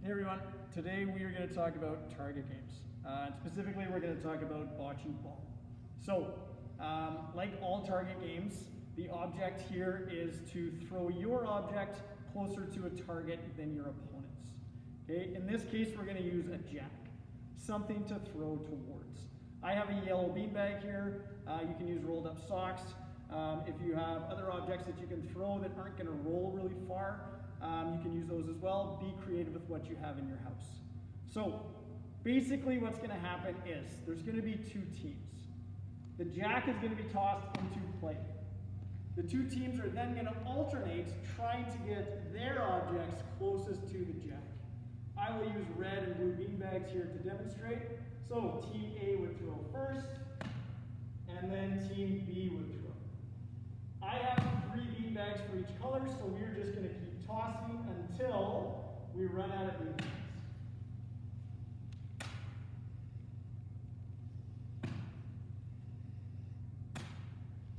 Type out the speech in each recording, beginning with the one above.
Hey everyone, today we are going to talk about target games. Specifically, we're going to talk about Bocce Ball. So, like all target games, the object here is to throw your object closer to a target than your opponent's. Okay? In this case, we're going to use a jack, something to throw towards. I have a yellow beanbag here. You can use rolled up socks. If you have other objects that you can throw that aren't going to roll really far, you can use those as well. Be creative with what you have in your house. So basically what's going to happen is there's going to be two teams. The jack is going to be tossed into play. The two teams are then going to alternate trying to get their objects closest to the jack. I will use red and blue beanbags here to demonstrate. So team A would throw first, and then team B would throw. I have 3 beanbags for each color, so we're just going to keep tossing until we run out of beanbags.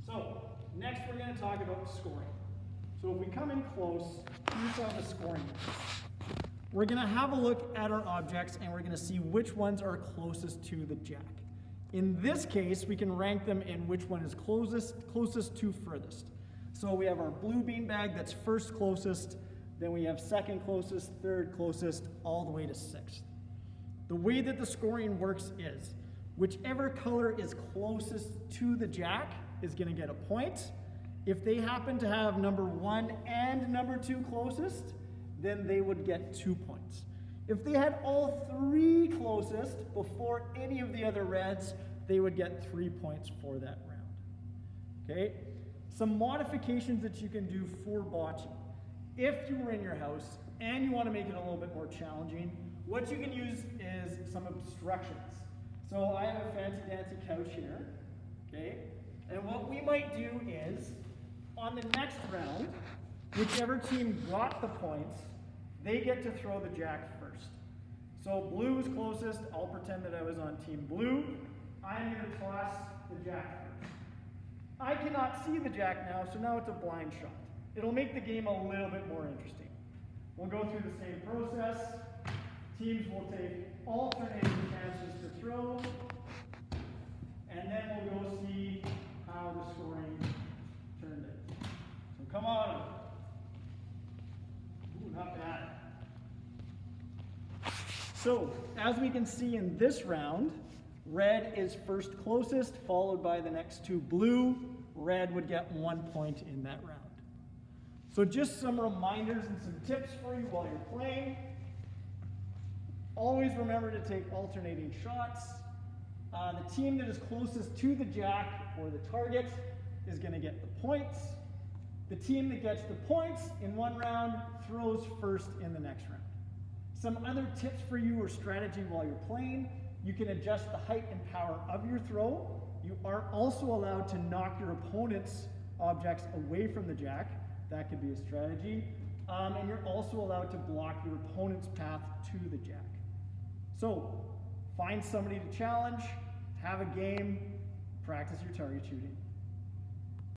So, next we're going to talk about scoring. So if we come in close, here's how the scoring works. We're going to have a look at our objects and we're going to see which ones are closest to the jack. In this case, we can rank them in which one is closest to furthest. So we have our blue beanbag that's first closest, then we have second closest, third closest, all the way to 6th. The way that the scoring works is, whichever color is closest to the jack is going to get a point. If they happen to have number 1 and number 2 closest, then they would get 2 points. If they had all 3 closest before any of the other reds, they would get 3 points for that round. Okay? Some modifications that you can do for bocce. If you were in your house and you want to make it a little bit more challenging, what you can use is some obstructions. So I have a fancy dancy couch here. Okay? And what we might do is, on the next round, whichever team got the points, they get to throw the jack first. So blue is closest. I'll pretend that I was on team blue. I'm going to toss the jack first. I cannot see the jack now, so now it's a blind shot. It'll make the game a little bit more interesting. We'll go through the same process. Teams will take alternating chances to throw, and then we'll go see how the scoring turned out. So come on. Ooh, not bad. So, as we can see in this round, red is first closest, followed by the next 2 blue. Red would get 1 point in that round. So just some reminders and some tips for you while you're playing. Always remember to take alternating shots. The team that is closest to the jack or the target is going to get the points. The team that gets the points in one round throws first in the next round. Some other tips for you or strategy while you're playing: you can adjust the height and power of your throw. You are also allowed to knock your opponent's objects away from the jack. That could be a strategy. And you're also allowed to block your opponent's path to the jack. So, find somebody to challenge, have a game, practice your target shooting.